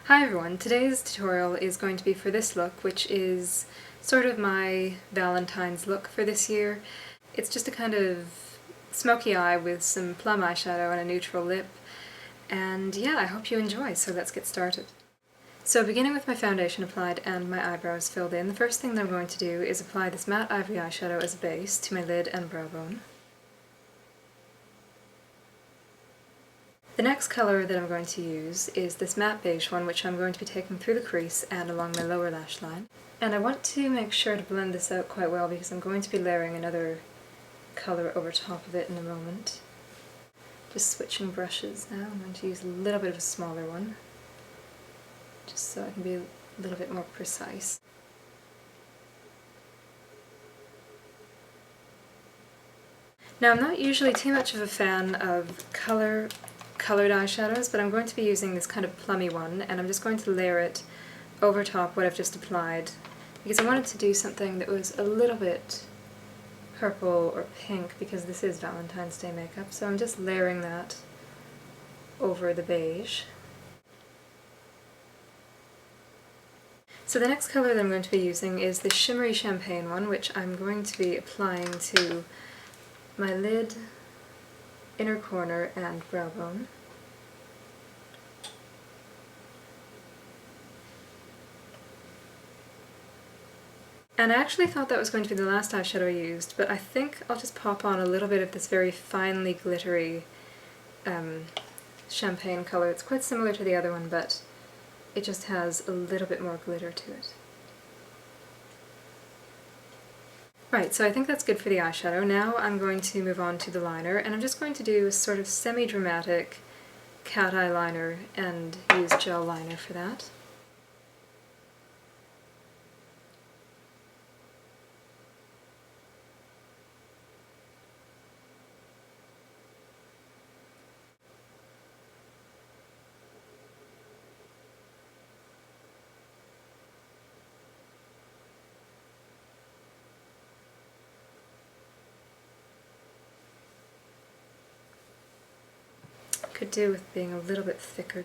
Hi everyone, today's tutorial is going to be for this look, which is sort of my Valentine's look for this year. It's just a kind of smoky eye with some Plum eyeshadow and a neutral lip, and yeah, I hope you enjoy, so let's get started. So beginning with my foundation applied and my eyebrows filled in, the first thing that I'm going to do is apply this matte ivory eyeshadow as a base to my lid and brow bone. The next colour that I'm going to use is this matte beige one, which I'm going to be taking through the crease and along my lower lash line. And I want to make sure to blend this out quite well because I'm going to be layering another colour over top of it in a moment. Just switching brushes now, I'm going to use a little bit of a smaller one, just so I can be a little bit more precise. Now I'm not usually too much of a fan of colored eyeshadows, but I'm going to be using this kind of plummy one, and I'm just going to layer it over top what I've just applied because I wanted to do something that was a little bit purple or pink because this is Valentine's Day makeup, so I'm just layering that over the beige. So the next colour that I'm going to be using is the shimmery champagne one, which I'm going to be applying to my lid, inner corner, and brow bone. And I actually thought that was going to be the last eyeshadow I used, but I think I'll just pop on a little bit of this very finely glittery champagne colour. It's quite similar to the other one, but it just has a little bit more glitter to it. Right, so I think that's good for the eyeshadow. Now I'm going to move on to the liner, and I'm just going to do a sort of semi-dramatic cat eye liner and use gel liner for that. Could do with being a little bit thicker.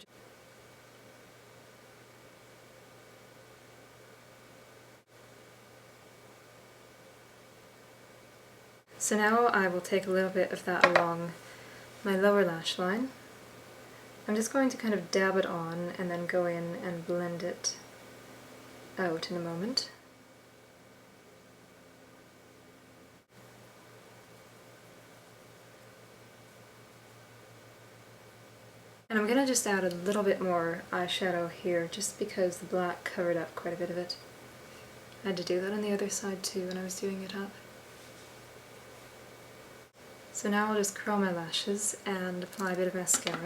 So now I will take a little bit of that along my lower lash line. I'm just going to kind of dab it on and then go in and blend it out in a moment. And I'm going to just add a little bit more eyeshadow here just because the black covered up quite a bit of it. I had to do that on the other side too when I was doing it up. So now I'll just curl my lashes and apply a bit of mascara.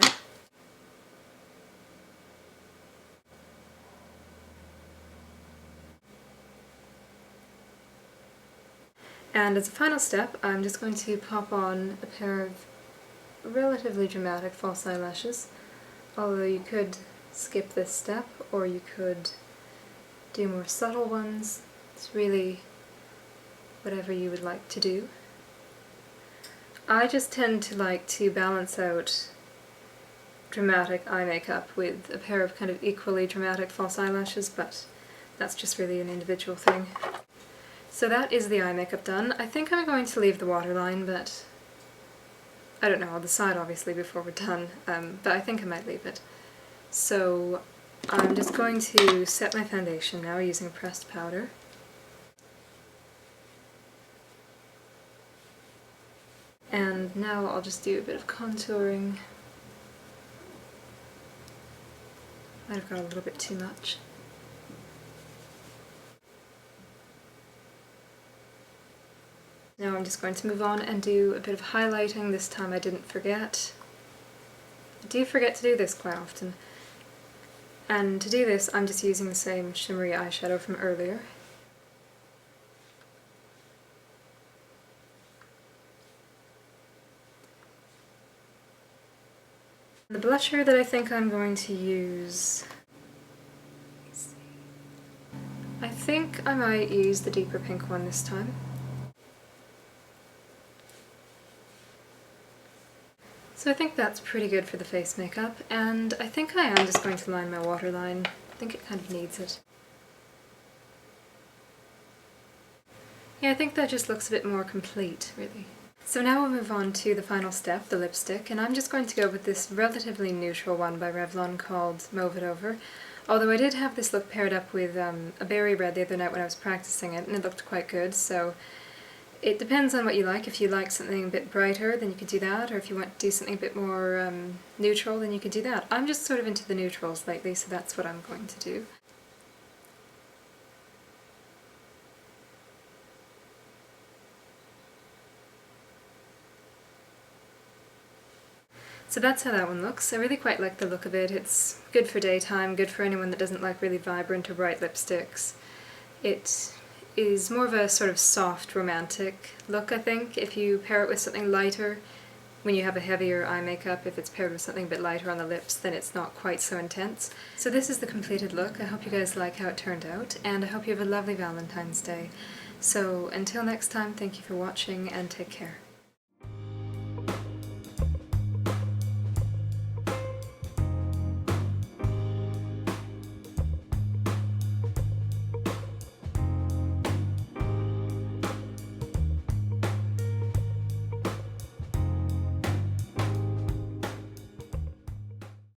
And as a final step, I'm just going to pop on a pair of relatively dramatic false eyelashes, although you could skip this step or you could do more subtle ones. It's really whatever you would like to do. I just tend to like to balance out dramatic eye makeup with a pair of kind of equally dramatic false eyelashes, but that's just really an individual thing. So that is the eye makeup done. I think I'm going to leave the waterline, but I don't know, I'll decide obviously before we're done, but I think I might leave it. So I'm just going to set my foundation now using a pressed powder. And now I'll just do a bit of contouring. Might have got a little bit too much. Now I'm just going to move on and do a bit of highlighting. This time I didn't forget. I do forget to do this quite often. And to do this I'm just using the same shimmery eyeshadow from earlier. The blusher that I think I'm going to use, I think I might use the deeper pink one this time. So So I think that's pretty good for the face makeup, and I think I am just going to line my waterline. I think it kind of needs it. Yeah, I think that just looks a bit more complete, really. So now we'll move on to the final step, the lipstick, and I'm just going to go with this relatively neutral one by Revlon called Mauve It Over. Although I did have this look paired up with a berry red the other night when I was practicing it, and it looked quite good, so it depends on what you like. If you like something a bit brighter, then you could do that, or if you want to do something a bit more neutral, then you could do that. I'm just sort of into the neutrals lately, so that's what I'm going to do. So that's how that one looks. I really quite like the look of it. It's good for daytime, good for anyone that doesn't like really vibrant or bright lipsticks. It is more of a sort of soft, romantic look, I think. If you pair it with something lighter, when you have a heavier eye makeup, if it's paired with something a bit lighter on the lips, then it's not quite so intense. So this is the completed look. I hope you guys like how it turned out, and I hope you have a lovely Valentine's Day. So until next time, thank you for watching and take care.